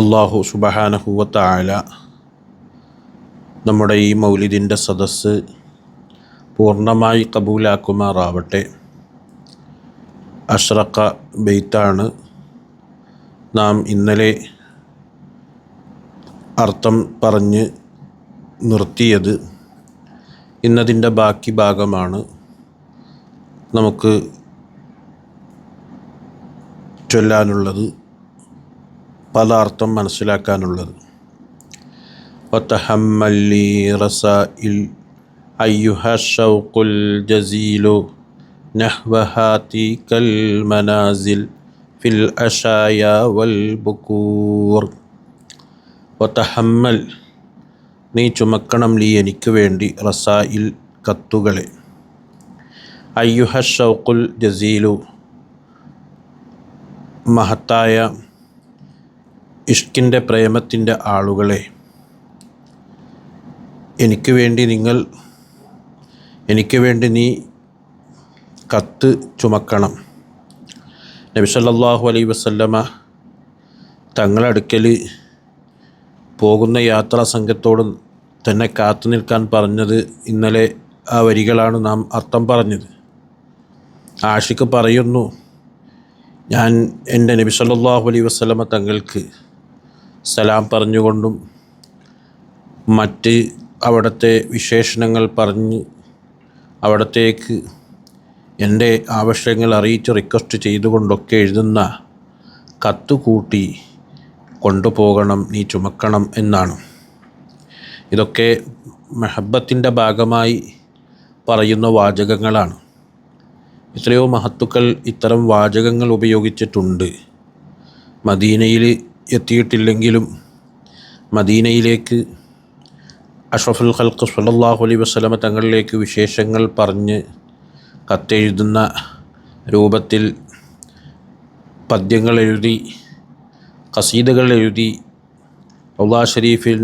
അല്ലാഹു സുബ്ഹാനഹു വ തആല നമ്മുടെ ഈ മൗലിദിൻ്റെ സദസ്സ് പൂർണ്ണമായി കബൂലാക്കുമാറാവട്ടെ. അഷ്റഖ ബെയ്ത്താണ് നാം ഇന്നലെ അർത്ഥം പറഞ്ഞ് നിർത്തിയത്. ഇന്നതിൻ്റെ ബാക്കി ഭാഗമാണ് നമുക്ക് ചൊല്ലാനുള്ളത്, പല അർത്ഥം മനസ്സിലാക്കാനുള്ളത്. വതഹമ്മൽ ലി റസാഇൽ അയ്യുഹ ശൗഖുൽ ജസീലു നഹ്വഹാതികൽ മനാസിൽ ഫിൽ അശായ വൽ ബുകൂർ. വതഹമ്മൽ, നീ ചുമക്കണം, ലി എനിക്ക് വേണ്ടി, റസാഇൽ കത്തുകളെ, അയ്യുഹ ശൗഖുൽ ജസീലു മഹത്തായ ഇഷ്കിൻ്റെ പ്രേമത്തിൻ്റെ ആളുകളെ, എനിക്ക് വേണ്ടി നീ കത്ത് ചുമക്കണം. നബി സല്ലല്ലാഹു അലൈഹി വസല്ലമ തങ്ങളടുക്കൽ പോകുന്ന യാത്രാ സംഘത്തോട് തന്നെ കാത്തു നിൽക്കാൻ പറഞ്ഞത് ഇന്നലെ ആ വരികളാണ് നാം അർത്ഥം പറഞ്ഞത്. ആഷിഖ് പറയുന്നു, ഞാൻ എൻ്റെ നബി സല്ലല്ലാഹു അലൈഹി വസല്ലമ തങ്ങൾക്ക് സലാം പറഞ്ഞുകൊണ്ടും മറ്റ് അവിടുത്തെ വിശേഷണങ്ങൾ പറഞ്ഞ് അവിടത്തേക്ക് എൻ്റെ ആവശ്യങ്ങൾ അറിയിച്ച് റിക്വസ്റ്റ് ചെയ്തുകൊണ്ടൊക്കെ എഴുതുന്ന കത്ത് കൂട്ടി കൊണ്ടുപോകണം, നീ ചുമക്കണം എന്നാണ്. ഇതൊക്കെ മഹബത്തിൻ്റെ ഭാഗമായി പറയുന്ന വാചകങ്ങളാണ്. എത്രയോ മഹത്തുക്കൾ ഇത്തരം വാചകങ്ങൾ ഉപയോഗിച്ചിട്ടുണ്ട്. മദീനയിൽ എത്തിയിട്ടില്ലെങ്കിലും മദീനയിലേക്ക് അഷ്റഫുൽ ഖൽഖ് സ്വല്ലല്ലാഹു അലൈഹി വസല്ലമ തങ്ങളിലേക്ക് വിശേഷങ്ങൾ പറഞ്ഞ് കത്തെഴുതുന്ന രൂപത്തിൽ പദ്യങ്ങൾ എഴുതി, ഖസീദകൾ എഴുതി, റൗള ഷരീഫിൽ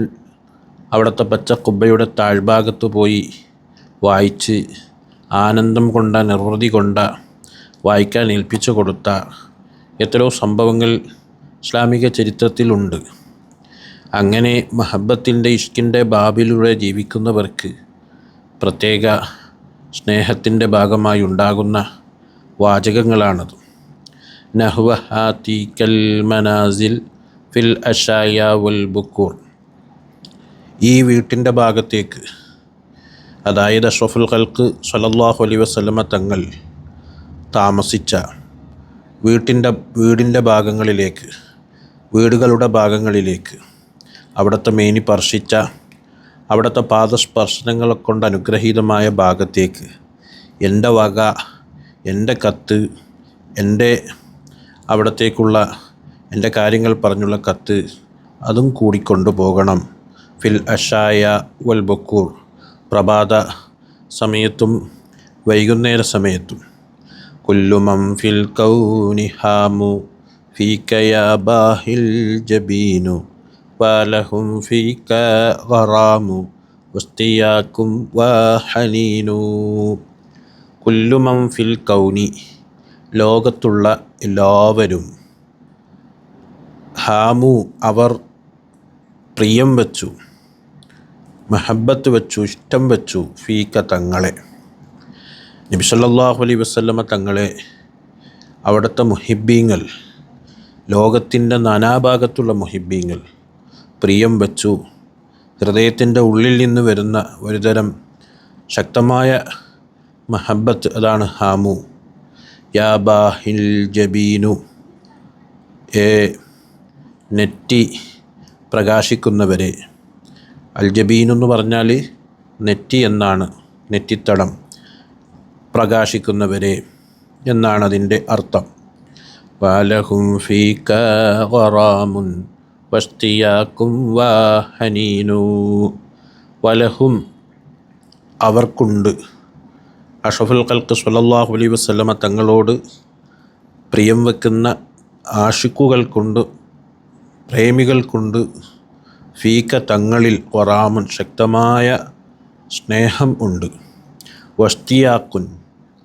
അവിടുത്തെ പച്ച കുബ്ബയുടെ താഴ്ഭാഗത്ത് പോയി വായിച്ച് ആനന്ദം കൊണ്ട, നിർവൃതി കൊണ്ട, വായിക്കാൻ ഏൽപ്പിച്ചു കൊടുത്ത എത്രയോ സംഭവങ്ങൾ ഇസ്ലാമിക ചരിത്രത്തിലുണ്ട്. അങ്ങനെ മഹബത്തിൻ്റെ ഇഷ്കിൻ്റെ ബാബിലൂടെ ജീവിക്കുന്നവർക്ക് പ്രത്യേക സ്നേഹത്തിൻ്റെ ഭാഗമായി ഉണ്ടാകുന്ന വാചകങ്ങളാണത്. നഹ്വഹാതികൽ മനാസിൽ ഫിൽ അശായ വൽ ബുക്കൂർ. ഈ വീട്ടിൻ്റെ ഭാഗത്തേക്ക്, അതായത് അഷ്റഫുൽ ഖൽഖ് സ്വല്ലല്ലാഹു അലൈഹി വസല്ലമ തങ്ങൾ താമസിച്ച വീടിൻ്റെ ഭാഗങ്ങളിലേക്ക്, വീടുകളുടെ ഭാഗങ്ങളിലേക്ക്, അവിടുത്തെ മേനി സ്പർശിച്ച, അവിടുത്തെ പാദസ്പർശനങ്ങളെ കൊണ്ട് അനുഗ്രഹീതമായ ഭാഗത്തേക്ക് എൻ്റെ വക, എൻ്റെ കത്ത്, എൻ്റെ അവിടത്തേക്കുള്ള എൻ്റെ കാര്യങ്ങൾ പറഞ്ഞുള്ള കത്ത്, അതും കൂടിക്കൊണ്ടു പോകണം. ഫിൽ അശായ വൽ ബുക്കൂർ, പ്രഭാത സമയത്തും വൈകുന്നേര സമയത്തും. കുല്ലു മൻ ഫിൽ കൗനി ഹാമു ഫീക യാ ബാഹിൽ ജബീനു വലഹും ഫീക ഗറാമു വസ്തിയാക്കും വഹനീനു. കുല്ലു മൻ ഫിൽ കൗനി, ലോകത്തുള്ള എല്ലാവരും, ഹാമു അവർ പ്രിയം വച്ചു, മഹബത്ത് വച്ചു, ഇഷ്ടം വച്ചു, ഫീക തങ്ങളെ, നബി സല്ലല്ലാഹു അലൈഹി വസല്ലമ തങ്ങളെ, അവിടുത്തെ മുഹിബ്ബീങ്ങൾ, ലോകത്തിൻ്റെ നാനാഭാഗത്തുള്ള മുഹിബ്ബീങ്ങൾ പ്രിയം വച്ചു. ഹൃദയത്തിൻ്റെ ഉള്ളിൽ നിന്ന് വരുന്ന ഒരുതരം ശക്തമായ മഹബത്ത്, അതാണ് ഹാമു. യാ ബാഹിൽ ജബീനു, നെറ്റി പ്രകാശിക്കുന്നവരെ. അൽ ജബീൻ എന്ന് പറഞ്ഞാൽ നെറ്റി എന്നാണ്, നെറ്റിത്തടം, പ്രകാശിക്കുന്നവരെ എന്നാണ് അതിൻ്റെ അർത്ഥം. വലഹും ഫീക ഗറാമുൻ വസ്തിയാക്കും വഹനീനു. വലഹും അവർക്കുണ്ട്, അഷ്റഫുൽ ഖൽഖ് സ്വല്ലല്ലാഹു അലൈഹി വസല്ലമ തങ്ങളോട് പ്രിയം വെക്കുന്ന ആഷിഖുകൾക്കുണ്ട്, പ്രേമികൾക്കുണ്ട്, ഫീക തങ്ങളിൽ ഖറാമുൻ ശക്തമായ സ്നേഹം ഉണ്ട്, വസ്തിയാക്കുൻ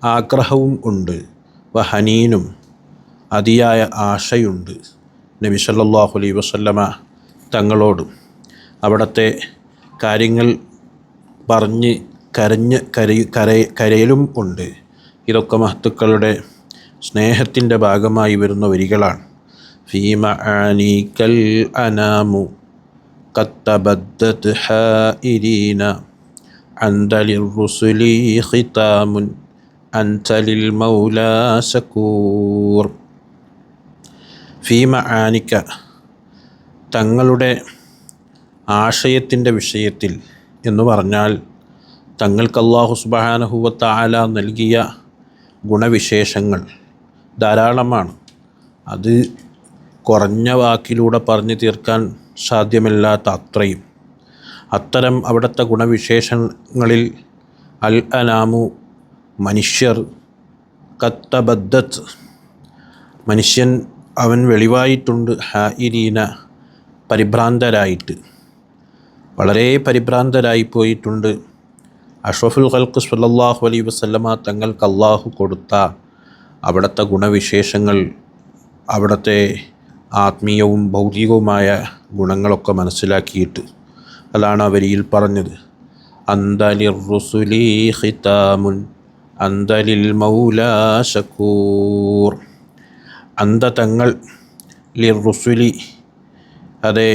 ആഗ്രഹവും ഉണ്ട്, വഹനീനും അതിയായ ആശയുണ്ട്, നബി സല്ലല്ലാഹു അലൈഹി വസല്ലമ തങ്ങളോട് അവിടുത്തെ കാര്യങ്ങൾ പറഞ്ഞ് കരയലും ഉണ്ട്. ഇതൊക്കെ മഹത്തുക്കളുടെ സ്നേഹത്തിൻ്റെ ഭാഗമായി വരുന്ന വരികളാണ്. ഫീമ ആനിക്കൽ അനാമു കത്തബദ്ദത് ഹാഇരീന അന്തലിർ റുസുലി ഖിതാമുൻ അൻതലിൽ മൗലാ ശകൂർ. ഫീമ ആനിക്ക തങ്ങളുടെ ആശയത്തിൻ്റെ വിഷയത്തിൽ എന്ന് പറഞ്ഞാൽ തങ്ങൾക്ക് അല്ലാഹു സുബ്ഹാനഹു വ തആല നൽകിയ ഗുണവിശേഷങ്ങൾ ധാരാളമാണ്. അത് കുറഞ്ഞ വാക്കിലൂടെ പറഞ്ഞു തീർക്കാൻ സാധ്യമല്ലാത്ത അത്രയും. അത്തരം അവിടുത്തെ ഗുണവിശേഷങ്ങളിൽ അൽ അനാമു മനുഷ്യർ കത്തബദ്ദത്ത് മനുഷ്യൻ അവൻ വെളിവായിട്ടുണ്ട് ഹാഇരീന പരിഭ്രാന്തരായിട്ട്, വളരെ പരിഭ്രാന്തരായി പോയിട്ടുണ്ട്. അഷ്റഫുൽ ഖൽഖ് സ്വല്ലല്ലാഹു അലൈഹി വസല്ലമ തങ്ങൾക്ക് അല്ലാഹു കൊടുത്ത അവിടുത്തെ ഗുണവിശേഷങ്ങൾ, അവിടുത്തെ ആത്മീയവും ഭൗതികവുമായ ഗുണങ്ങളൊക്കെ മനസ്സിലാക്കിയിട്ട്. അതാണ് ആ വരിയിൽ പറഞ്ഞത്, അന്തലിർ റുസുലി ഖിതാമുൻ അന്തലിൽ മൗലാ ശകൂർ. അന്ത തങ്ങൾ ലിർ റുസുലി അതെ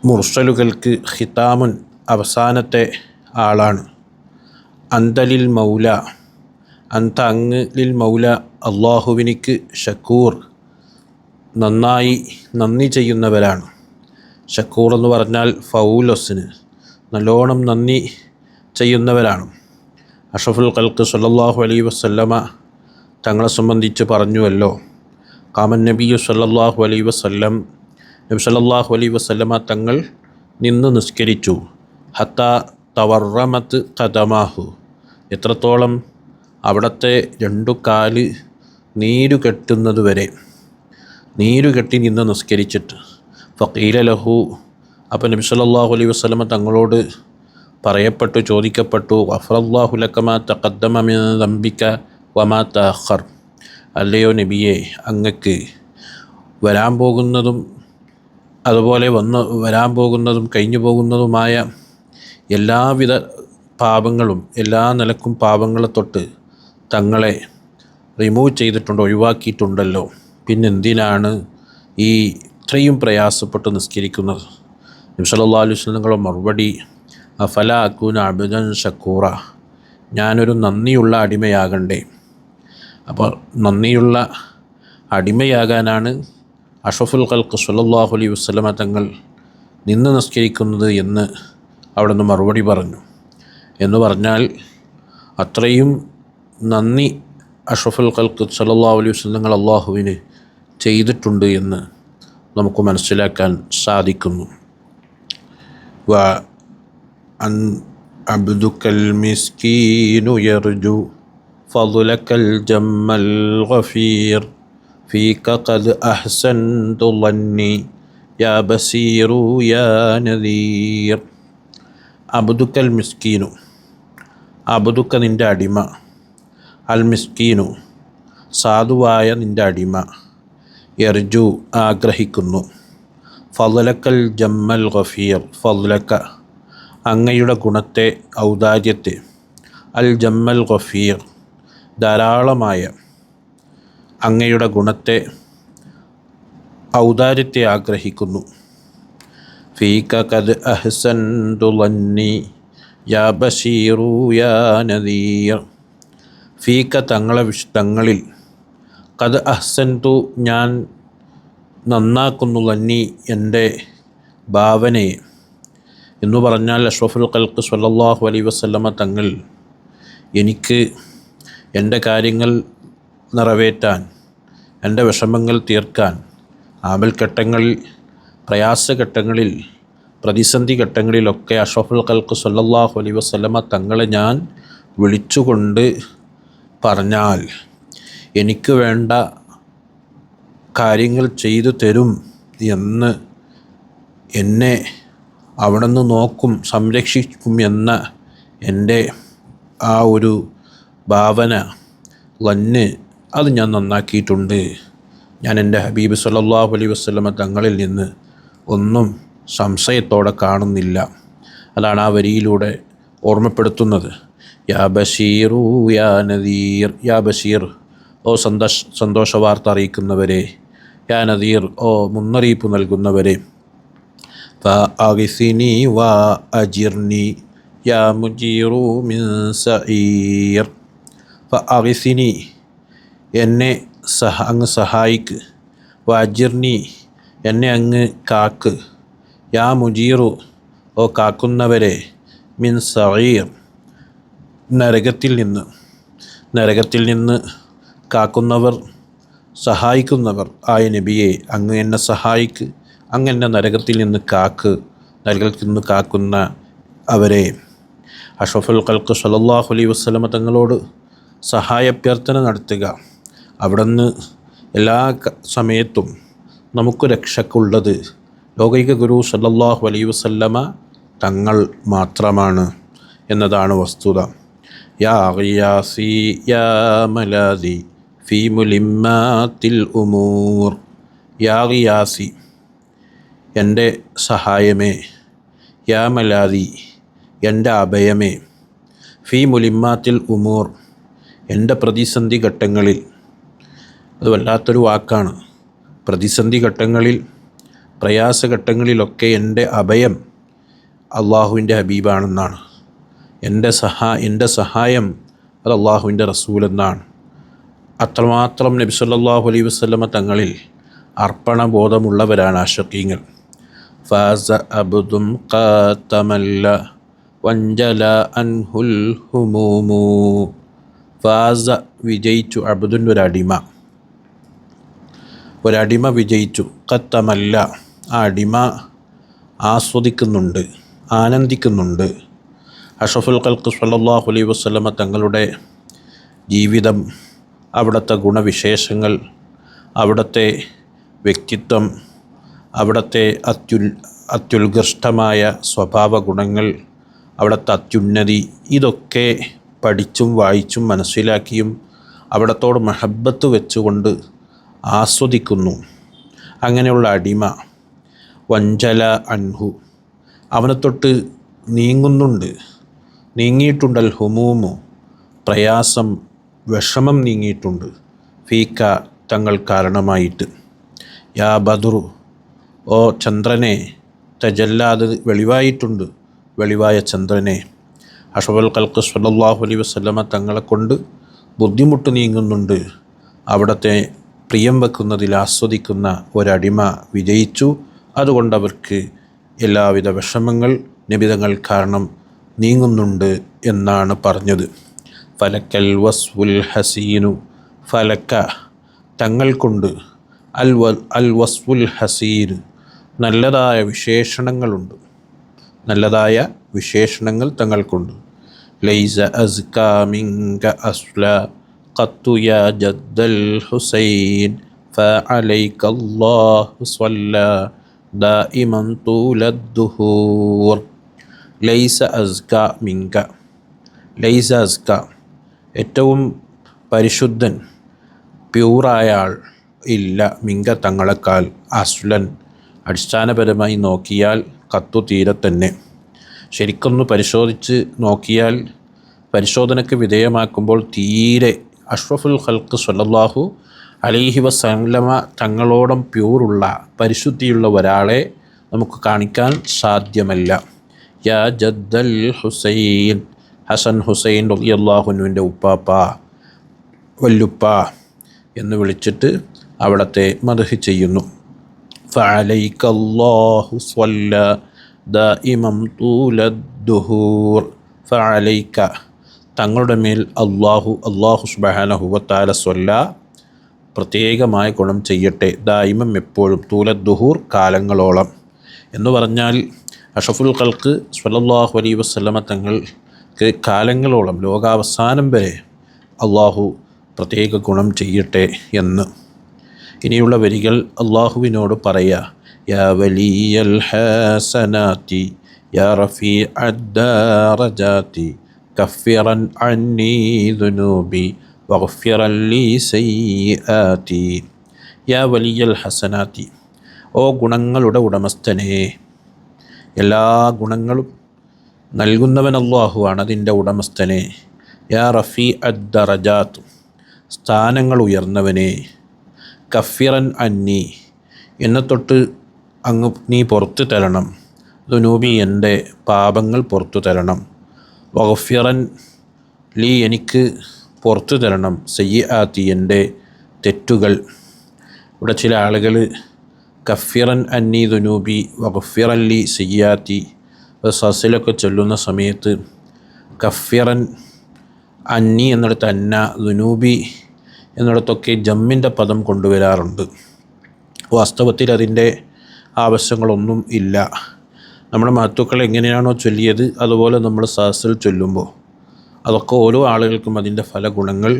മുർസലുകൾക്ക് ഖിതാമുൻ അവസാനത്തെ ആളാണ്. അന്തലിൽ മൗല അന്ത അങ്ങ് ലിൽ മൗല അള്ളാഹുവിനിക്ക് ഷക്കൂർ നന്നായി നന്ദി ചെയ്യുന്നവരാണ്. ഷക്കൂർ എന്ന് പറഞ്ഞാൽ ഫൗലസിന് നല്ലോണം നന്ദി ചെയ്യുന്നവരാണ്. അഷ്റഫുൽ ഖൽഖ് സ്വല്ലല്ലാഹു അലൈഹി വസല്ലമ തങ്ങളെ സംബന്ധിച്ച് പറഞ്ഞുവല്ലോ, ഖാമൻ നബിയു സ്വല്ലല്ലാഹു അലൈഹി വസല്ലം, നബി സ്വല്ലല്ലാഹു അലൈഹി വസല്ലമ തങ്ങൾ നിന്ന് നിസ്കരിച്ചു. ഹത്താ തവർറമത്ത് ഖദമാഹു എത്രത്തോളം അവിടുത്തെ രണ്ടു കാല് നീരുകെട്ടുന്നത് വരെ, നീരുകെട്ടി നിന്ന് നിസ്കരിച്ചിട്ട്. ഫഖീല ലഹു അപ്പോൾ നബി സല്ലല്ലാഹു അലൈഹി വസല്ലമ തങ്ങളോട് പറയപ്പെട്ടു, ചോദിക്കപ്പെട്ടു, ഗഫറല്ലാഹു ലക മാ തഖദ്ദമ മിൻ ദംബിക വമാ തഅഖർ. അല്ലയോ നബിയെ, അങ്ങക്ക് വരാൻ പോകുന്നതും അതുപോലെ വരാൻ പോകുന്നതും കഴിഞ്ഞു പോകുന്നതുമായ എല്ലാവിധ പാപങ്ങളും എല്ലാ നിലക്കും പാപങ്ങളെ തൊട്ട് തങ്ങളെ റിമൂവ് ചെയ്തിട്ടുണ്ട്, ഒഴിവാക്കിയിട്ടുണ്ടല്ലോ. പിന്നെന്തിനാണ് ഈ ഇത്രയും പ്രയാസപ്പെട്ട് നിസ്കരിക്കുന്നത്? നബി സല്ലല്ലാഹു അലൈഹി വസല്ലം തങ്ങളുടെ മറുപടി, അഫലാ അകൂന അബ്ദൻ ഷക്കൂറ, ഞാനൊരു നന്ദിയുള്ള അടിമയാകണ്ടേ? അപ്പോൾ നന്ദിയുള്ള അടിമയാകാനാണ് അഷ്റഫുൽ ഖൽഖ് സ്വല്ലല്ലാഹു അലൈഹി വസല്ലമ തങ്ങൾ നിന്ന് നിസ്കരിക്കുന്നത് എന്ന് അവിടെ നിന്ന് മറുപടി പറഞ്ഞു. എന്ന് പറഞ്ഞാൽ അത്രയും നന്ദി അഷ്റഫുൽ ഖൽഖ് സ്വല്ലല്ലാഹു അലൈഹി വസല്ലം തങ്ങൾ അള്ളാഹുവിന് ചെയ്തിട്ടുണ്ട് എന്ന് നമുക്ക് മനസ്സിലാക്കാൻ സാധിക്കുന്നു. വ അൻ അബ്ദുക്കൽ മിസ്കീനു യർജു ഫضലക്കൽ ജമ്മൽ ഗഫീർ ഫീക ഖദ് അഹ്സൻതു ളന്നി യാ ബസീറു യാ നദീർ. അബ്ദുക്കൽ മിസ്കീനു, അബ്ദുക്ക നിൻ്റെ അടിമ, അൽ മിസ്കീനു സാധുവായ നിൻ്റെ അടിമ, യർജു ആഗ്രഹിക്കുന്നു, ഫضലക്കൽ ജമ്മൽ ഗഫീർ ഫضലക്ക അങ്ങയുടെ ഗുണത്തെ ഔദാര്യത്തെ, അൽ ജമ്മൽ ഗഫീർ ധാരാളമായ അങ്ങയുടെ ഗുണത്തെ ഔദാര്യത്തെ ആഗ്രഹിക്കുന്നു. ഫീക ഖദ് അഹ്സൻതു ളന്നി യാ ബശീറു യാ നദീർ. ഫീക തങ്ങളിൽ ഖദ് അഹ്സൻതു ഞാൻ നന്നാക്കുന്നു, ളന്നി എൻ്റെ ഭാവനയെ എന്ന് പറഞ്ഞാൽ അഷ്റഫുൽ ഖൽഖ് സ്വല്ലല്ലാഹു അലൈഹി വസല്ലമ തങ്ങൾ എനിക്ക് എൻ്റെ കാര്യങ്ങൾ നിറവേറ്റാൻ, എൻ്റെ വിഷമങ്ങൾ തീർക്കാൻ, ആപൽഘട്ടങ്ങളിൽ, പ്രയാസഘട്ടങ്ങളിൽ, പ്രതിസന്ധി ഘട്ടങ്ങളിലൊക്കെ അഷ്റഫുൽ ഖൽഖ് സ്വല്ലല്ലാഹു അലൈഹി വസല്ലമ തങ്ങളെ ഞാൻ വിളിച്ചുകൊണ്ട് പറഞ്ഞാൽ എനിക്ക് വേണ്ട കാര്യങ്ങൾ ചെയ്തു തരും എന്ന്, എന്നെ അവിടെ നിന്ന് നോക്കും, സംരക്ഷിക്കും എന്ന എൻ്റെ ആ ഒരു ഭാവന, ലന്ന് അത് ഞാൻ നന്നാക്കിയിട്ടുണ്ട്. ഞാൻ എൻ്റെ ഹബീബ് സല്ലല്ലാഹു അലൈഹി വസല്ലമ തങ്ങളിൽ നിന്ന് ഒന്നും സംശയത്തോടെ കാണുന്നില്ല. അതാണ് ആ വരിയിലൂടെ ഓർമ്മപ്പെടുത്തുന്നത്. യാ ബഷീറു യാ നദീർ, യാ ബഷീർ ഓ സന്തോഷ വാർത്ത അറിയിക്കുന്നവരെ, യാ നദീർ ഓ മുന്നറിയിപ്പ് നൽകുന്നവരെ, ഫഅഗ്സിനി വ അജിർനി യാ മുജീറു മിൻ സഈർ. ഫഅഗ്സിനി എന്നെ അങ്ങ് സഹായിക്ക്, വ അജിർനി എന്നെ അങ്ങ് കാക്ക്, യാ മുജീറു ഓ കാക്കുന്നവരെ, മിൻ സഈർ നരകത്തിൽ നിന്ന് കാക്കുന്നവർ, സഹായിക്കുന്നവർ ആയ നബിയെ അങ്ങ് എന്നെ സഹായിക്ക്, അങ്ങ് എന്നെ നരകത്തിൽ നിന്ന് കാക്ക്, നരകത്തിൽ നിന്ന് കാക്കുന്ന അവരെ. അഷ്റഫുൽ ഖൽഖ് സ്വല്ലല്ലാഹു അലൈഹി വസല്ലമ തങ്ങളോട് സഹായാഭ്യർത്ഥന നടത്തുക. അവിടുന്ന് എല്ലാ സമയത്തും നമുക്ക് രക്ഷക്കുള്ളത് ലോകൈക ഗുരു സ്വല്ലല്ലാഹു അലൈഹി വസല്ലമ തങ്ങൾ മാത്രമാണ് എന്നതാണ് വസ്തുത. യാ ഗിയാസി യാ മലാദി ഫീ മുലിമ്മാത്തിൽ ഉമൂർ. യാ ഗിയാസി എൻ്റെ സഹായമേ, യാ മലാദി എൻ്റെ അഭയമേ, ഫീ മുലിമ്മാത്തിൽ ഉമൂർ എൻ്റെ പ്രതിസന്ധി ഘട്ടങ്ങളിൽ. അത് വല്ലാത്തൊരു വാക്കാണ്. പ്രതിസന്ധി ഘട്ടങ്ങളിൽ, പ്രയാസഘട്ടങ്ങളിലൊക്കെ എൻ്റെ അഭയം അള്ളാഹുവിൻ്റെ ഹബീബാണെന്നാണ്. എൻ്റെ സഹായം അത് അള്ളാഹുവിൻ്റെ റസൂലെന്നാണ്. അത്രമാത്രം നബി സല്ലല്ലാഹു അലൈഹി വസല്ലമ തങ്ങളിൽ അർപ്പണബോധമുള്ളവരാണ് ആശിഖീങ്ങൾ. ഫാസ അബ്ദുൻ ഖാതമല്ല വഞ്ചല അൻഹുൽ ഹുമൂമു. ഫാസ വിജയിച്ചു, അബ്ദുൻ ഒരടിമ വിജയിച്ചു, ഖത്തമല്ല ആ അടിമ ആസ്വദിക്കുന്നുണ്ട്, ആനന്ദിക്കുന്നുണ്ട്. അഷ്റഫുൽ ഖൽഖ് സ്വല്ലല്ലാഹു അലൈഹി വസല്ലമ തങ്ങളുടെ ജീവിതം, അവിടുത്തെ ഗുണവിശേഷങ്ങൾ, അവിടുത്തെ വ്യക്തിത്വം, അവിടുത്തെ അത്യുത്കൃഷ്ടമായ സ്വഭാവ ഗുണങ്ങൾ, അവിടുത്തെ അത്യുന്നതി, ഇതൊക്കെ പഠിച്ചും വായിച്ചും മനസ്സിലാക്കിയും അവിടത്തോട് മഹബ്ബത്ത് വെച്ചുകൊണ്ട് ആസ്വദിക്കുന്നു. അങ്ങനെയുള്ള അടിമ വഞ്ചല അൻഹു അവനെ തൊട്ട് നീങ്ങിയിട്ടുണ്ടൽ ഹുമൂമു പ്രയാസം, വിഷമം നീങ്ങിയിട്ടുണ്ട്, ഫീക്ക തങ്ങൾ കാരണമായിട്ട്. യാ ബദുറു ഓ ചന്ദ്രനെ, തജല്ലാത് വെളിവായിട്ടുണ്ട്, വെളിവായ ചന്ദ്രനെ. അഷ്റഫുൽ ഖൽഖ് സ്വല്ലല്ലാഹു അലൈഹി വസല്ലമ തങ്ങളെ കൊണ്ട് ബുദ്ധിമുട്ട് നീങ്ങുന്നുണ്ട്, അവിടുത്തെ പ്രിയം വെക്കുന്നതിൽ ആസ്വദിക്കുന്ന ഒരടിമ വിജയിച്ചു. അതുകൊണ്ടവർക്ക് എല്ലാവിധ വിഷമങ്ങൾ നിബിതങ്ങൾ കാരണം നീങ്ങുന്നുണ്ട് എന്നാണ് പറഞ്ഞത്. ഫലക്കൽ വസ്വുൽ ഹസീനു, ഫലക്ക തങ്ങൾ കൊണ്ട്, അൽ വസ്വുൽ ഹസീൻ നല്ലതായ വിശേഷണങ്ങളുണ്ട്, നല്ലതായ വിശേഷണങ്ങൾ തങ്ങൾക്കുണ്ട്. ലൈസ അസ്കാ മിങ്ക അസ്ല ഖത്തു യാ ജദ്ദൽ ഹുസൈൻ ഫഅലൈകല്ലാഹു സ്വല്ല ദായിമൻ തൂലദ്ദുഹൂർ. ലൈസ അസ്ക മിങ്ക, ലൈസ അസ്ക ഏറ്റവും പരിശുദ്ധൻ, പ്യൂറായ ആൾ ഇല്ല, മിങ്ക തങ്ങളെക്കാൾ, അസ്ലൻ അടിസ്ഥാനപരമായി നോക്കിയാൽ കത്തു തീരെ തന്നെ. ശരിക്കൊന്ന് പരിശോധിച്ച് നോക്കിയാൽ, പരിശോധനയ്ക്ക് വിധേയമാക്കുമ്പോൾ തീരെ അഷ്റഫുൽ ഖൽഖ് സ്വല്ലല്ലാഹു അലൈഹി വസല്ലമ തങ്ങളോളം പ്യൂറുള്ള, പരിശുദ്ധിയുള്ള ഒരാളെ നമുക്ക് കാണിക്കാൻ സാധ്യമല്ല. യാ ജദ്ദൽ ഹുസൈൻ, ഹസൻ ഹുസൈൻ റളിയല്ലാഹു അൻഹുവിൻ്റെ ഉപ്പാപ്പ, വല്ലുപ്പ എന്ന് വിളിച്ചിട്ട് അവിടത്തെ മദ്ഹ് ചെയ്യുന്നു. ഫഅലൈകല്ലാഹു സ്വല്ല ദായിമം തൂലദ്ദുഹൂർ. ഫഅലൈക തങ്ങളുടെ മേൽ അല്ലാഹു സുബ്ഹാനഹു വ തആല സ്വല്ല പ്രത്യേകമായ ഗുണം ചെയ്യട്ടെ, ദായിമം എപ്പോഴും, തൂലദ്ദുഹൂർ കാലങ്ങളോളം എന്ന് പറഞ്ഞാൽ അഷ്റഫുൽ ഖൽഖ് സ്വല്ലല്ലാഹു അലൈഹി വസല്ലമ തങ്ങൾക്ക് കാലങ്ങളോളം, ലോകാവസാനം വരെ അള്ളാഹു പ്രത്യേക ഗുണം ചെയ്യട്ടെ എന്ന്. ഇനിയുള്ള വരികൾ അള്ളാഹുവിനോട് പറയുക. യാ വലിയൽ ഹസനാതി യാ റഫീഅദ് ദറജാതി കഫിറൻ അന്നി ദുനൂബി വഗ്ഫിറൻ ലി സയ്യിആതി. യാ വലിയൽ ഹസനാത്തി, ഓ ഗുണങ്ങളുടെ ഉടമസ്ഥനെ. എല്ലാ ഗുണങ്ങളും നൽകുന്നവൻ അല്ലാഹുവാണ്, അതിൻ്റെ ഉടമസ്ഥനെ. യാ റഫീ അദ്ദറജാത്ത്, സ്ഥാനങ്ങൾ ഉയർന്നവനെ. കഫിറൻ അന്നി, എന്നെ തൊട്ട് അങ്ങ് നീ പുറത്തു തരണം. ദുനൂബി, എൻ്റെ പാപങ്ങൾ പുറത്തു തരണം. വഗ്ഫിറൻ ലീ, എനിക്ക് പുറത്തു തരണം. സയ്യിആത്തി, എൻ്റെ തെറ്റുകൾ. ഇവിടെ ചില ആളുകൾ കഫിറൻ അന്നി ദുനൂബി വഗ്ഫിറൻ ലി സയ്യിആത്തി സസിലൊക്കെ ചൊല്ലുന്ന സമയത്ത് കഫിറൻ അന്നി എന്നിടത്ത് അന്ന, ദുനൂബി എന്നിടത്തൊക്കെ ജമ്മിൻ്റെ പദം കൊണ്ടുവരാറുണ്ട്. വാസ്തവത്തിൽ അതിൻ്റെ ആവശ്യങ്ങളൊന്നും ഇല്ല. നമ്മുടെ മഹത്തുക്കൾ എങ്ങനെയാണോ ചൊല്ലിയത് അതുപോലെ നമ്മൾ സസിൽ ചൊല്ലുമ്പോൾ അതൊക്കെ ഓരോ ആളുകൾക്കും അതിൻ്റെ ഫലഗുണങ്ങൾ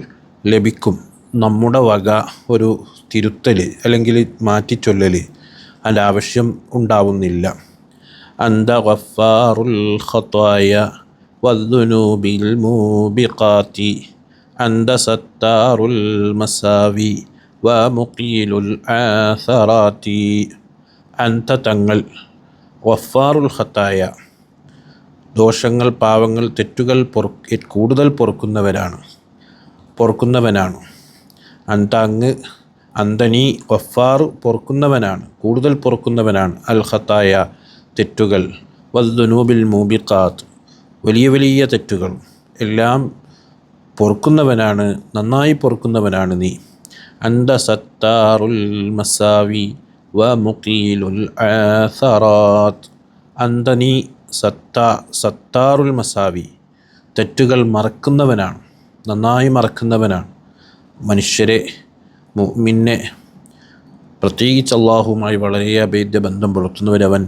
ലഭിക്കും. നമ്മുടെ വക ഒരു തിരുത്തൽ അല്ലെങ്കിൽ മാറ്റിച്ചൊല്ലൽ അതിൻ്റെ ആവശ്യം ഉണ്ടാവുന്നില്ല. അന്ത ഗഫാറുൽ ഖതായ വദ്ദുനൂബിൽ മൂബിഖാതി അന്ത സത്താറുൽ മസാവി വ മുഖീലുൽ ആഥറാതി. അന്ത, തങ്ങൾ, ഗഫാറുൽ ഖതായ, ദോഷങ്ങൾ, പാവങ്ങൾ, തെറ്റുകൾ കൂടുതൽ പൊറുക്കുന്നവനാണ്. അന്ത, അങ്ങ്, അന്തനി, ഗഫാർ, പൊറുക്കുന്നവനാണ്, കൂടുതൽ പൊറുക്കുന്നവനാണ്. അൽ ഖതായ, തെറ്റുകൾ. വദ്ദുനൂബിൽ മൂബിഖാത്ത്, വലിയ വലിയ തെറ്റുകൾ എല്ലാം പൊറുക്കുന്നവനാണ്, നന്നായി പൊറുക്കുന്നവനാണ് നീ. അന്ത സത്താറുൽ മസാവി വ മുഖീലുൽ ആഥറാത്ത്. അന്ത, നീ, സത്താറുൽ മസാവി, തെറ്റുകൾ മറക്കുന്നവനാണ്, നന്നായി മറക്കുന്നവനാണ്. മനുഷ്യരെ, മുഅ്മിനെ, പ്രത്യേകിച്ച് അല്ലാഹുവുമായി വളരെ അഭേദ്യ ബന്ധം പുലർത്തുന്നവരവൻ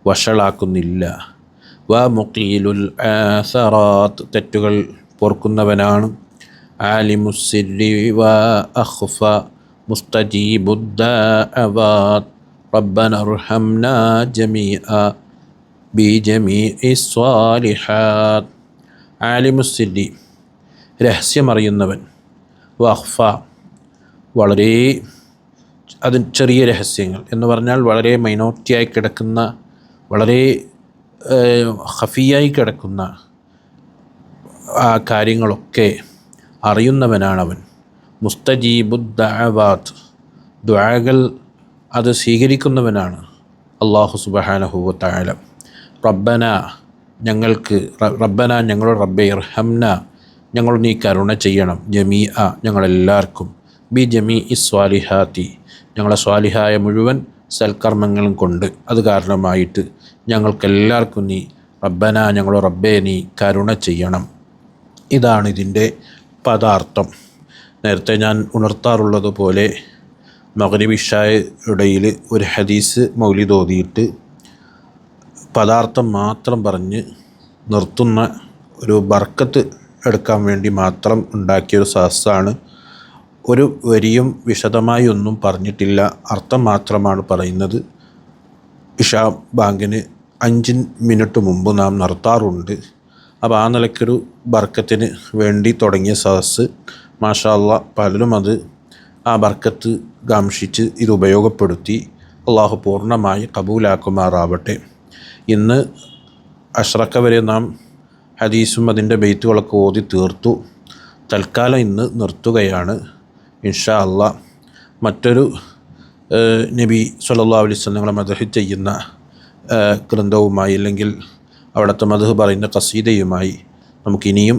വഷളാക്കുന്നില്ല. വ മുഖീലുൽ ആഥറാത്ത്, തെറ്റുകൾ പൊറുക്കുന്നവനാണ്. ആലിമുസ്സിരി വ അഖ്ഫ മുസ്തജീബുദ്ദഅവാത്ത് റബ്ബന അർഹംനാ ജമീഅ ബിജമീഇ സ്വാലിഹാത്ത്. ആലിമുസ്സിരി, രഹസ്യമറിയുന്നവൻ. വഖ്ഫ, വളരെ ചെറിയ രഹസ്യങ്ങൾ എന്ന് പറഞ്ഞാൽ വളരെ മൈനോറിറ്റിയായി കിടക്കുന്ന, വളരെ ഖഫിയായി കിടക്കുന്ന ആ കാര്യങ്ങളൊക്കെ അറിയുന്നവനാണവൻ. മുസ്തജീബുദ്ദഅവാത്ത്, ദുആകൾ അത് സ്വീകരിക്കുന്നവനാണ് അല്ലാഹു സുബ്ഹാനഹു വ തആല. റബ്ബന, ഞങ്ങളുടെ റബ്ബേ, ഇർഹംന, ഞങ്ങൾ നീ കരുണ ചെയ്യണം. ജമീഅ, ഞങ്ങളെല്ലാവർക്കും. ബി ജമീഇ സ്വാലിഹാത്തി, ഞങ്ങളെ സ്വാലിഹായ മുഴുവൻ സൽക്കർമ്മങ്ങളും കൊണ്ട് അത് കാരണമായിട്ട് ഞങ്ങൾക്കെല്ലാവർക്കും നീ റബ്ബന, ഞങ്ങളുടെ റബ്ബേ, നീ കരുണ ചെയ്യണം. ഇതാണ് ഇതിൻ്റെ പദാർത്ഥം. നേരത്തെ ഞാൻ ഉണർത്താറുള്ളതുപോലെ മഗ്രിബ് ഇശാ ഇടയിൽ ഒരു ഹദീസ് മൗലിദ് ഓതിയിട്ട് പദാർത്ഥം മാത്രം പറഞ്ഞ് നിർത്തുന്ന ഒരു ബർക്കത്ത് എടുക്കാൻ വേണ്ടി മാത്രം ഉണ്ടാക്കിയൊരു സഹസാണ്. ഒരു വരിയും വിശദമായി ഒന്നും പറഞ്ഞിട്ടില്ല, അർത്ഥം മാത്രമാണ് പറയുന്നത്. ഇശാ ബാങ്കിന് 5 മിനിറ്റ് മുമ്പ് നാം നിർത്താറുണ്ട്. അപ്പോൾ ആ നിലയ്ക്കൊരു ബർക്കത്തിന് വേണ്ടി തുടങ്ങിയ സദസ്സ് മാഷാ അല്ലാഹ് പലരും അത് ആ ബർക്കത്ത് കാംക്ഷിച്ച് ഇത് ഉപയോഗപ്പെടുത്തി. അള്ളാഹു പൂർണ്ണമായി കബൂലാക്കുമാറാവട്ടെ. ഇന്ന് അഷ്റക്ക വരെ നാം ഹദീസും അതിൻ്റെ ബെയ്ത്തുകളൊക്കെ ഓതി തീർത്തു. തൽക്കാലം ഇന്ന് നിർത്തുകയാണ്. ഇൻഷാ അല്ലാഹ് മറ്റൊരു നബി സല്ലല്ലാഹു അലൈഹി വസല്ലം മദ്ഹ് ചെയ്യുന്ന ഗ്രന്ഥവുമായി അല്ലെങ്കിൽ അവിടുത്തെ മദ്ഹ് പറയുന്ന ഖസീദയുമായി നമുക്കിനിയും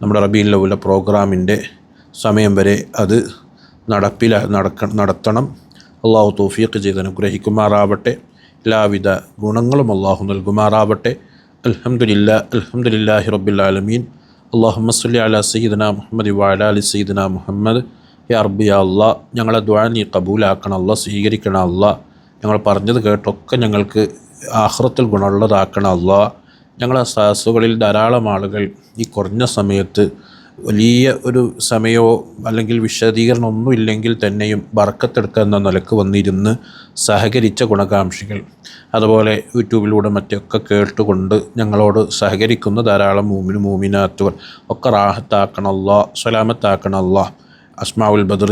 നമ്മുടെ റബീഉൽ അവ്വൽ പ്രോഗ്രാമിൻ്റെ സമയം വരെ അത് നടത്തണം. അള്ളാഹു തൗഫീഖ് ചെയ്ത് അനുഗ്രഹിക്കുമാറാവട്ടെ. എല്ലാവിധ ഗുണങ്ങളും അള്ളാഹു നൽകുമാറാവട്ടെ. അൽഹംദുലില്ലാഹി റബ്ബിൽ ആലമീൻ. അല്ലാഹുമ്മ സ്വല്ലി അലാ സയ്യിദിനാ മുഹമ്മദ് വഅലാ ആലി സയ്യിദിനാ മുഹമ്മദ്. യാ റബ്ബി യാ അല്ലാഹ്, ഞങ്ങളെ ദുആ നീ കബൂലാക്കണം അല്ലാഹ്, സ്വീകരിക്കണം അല്ലാഹ്. ഞങ്ങൾ പറഞ്ഞത് കേട്ടൊക്കെ ഞങ്ങൾക്ക് ആഖിറത്തിൽ ഗുണമുള്ളതാക്കണം അല്ലാഹ്. ഞങ്ങളെ സദസ്സുകളിൽ ധാരാളം ആളുകൾ ഈ കുറഞ്ഞ സമയത്ത് വലിയ ഒരു സമയമോ അല്ലെങ്കിൽ വിശദീകരണമൊന്നും ഇല്ലെങ്കിൽ തന്നെയും ബർക്കത്തെടുക്കുക എന്ന നിലക്ക് വന്നിരുന്ന് സഹകരിച്ച ഗുണകാംക്ഷികൾ, അതുപോലെ യൂട്യൂബിലൂടെ മറ്റൊക്കെ കേട്ടുകൊണ്ട് ഞങ്ങളോട് സഹകരിക്കുന്ന ധാരാളം മൂമിനാത്തുകൾ ഒക്കെ റാഹത്താക്കണം അല്ലാഹ്, സലാമത്താക്കണം അല്ലാഹ്. അസ്മാഉൽ ബദർ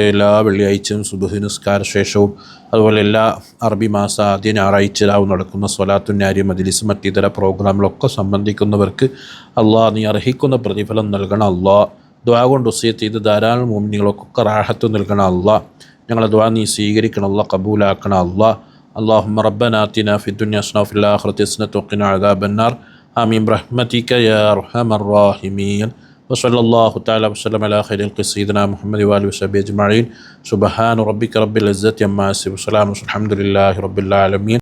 എല്ലാ വെള്ളിയാഴ്ചയും സുബ്ഹ് നിസ്കാര ശേഷവും അതുപോലെ എല്ലാ അറബി മാസ ആദ്യ ഞായറാഴ്ച രാവും നടക്കുന്ന സ്വലാത്തുൻ നാരി മജ്ലിസ് മറ്റിതര പ്രോഗ്രാമിലൊക്കെ സംബന്ധിക്കുന്നവർക്ക് അള്ളാഹ് നീ അർഹിക്കുന്ന പ്രതിഫലം നൽകണം അള്ളാഹ്. ദുആ കൊണ്ട് വസിയത്ത് ചെയ്ത് ധാരാളം മുഅ്മിനീങ്ങൾക്കൊക്കെ റാഹത്ത് നൽകണം അള്ളാഹ്. ഞങ്ങളെ ദുആ നീ സ്വീകരിക്കണം അള്ളാഹ്, കബൂലാക്കണം അള്ളാഹ്. اللهم ربنا آتنا في الدنيا حسنة وفي الآخرة حسنة وقنا عذاب النار آمين برحمتك يا أرحم الراحمين. وصلى الله تعالى وسلم على خير خلق سيدنا محمد وآله وصحبه أجمعين. سبحان ربك رب العزة عما يصفون وسلام والحمد لله رب العالمين.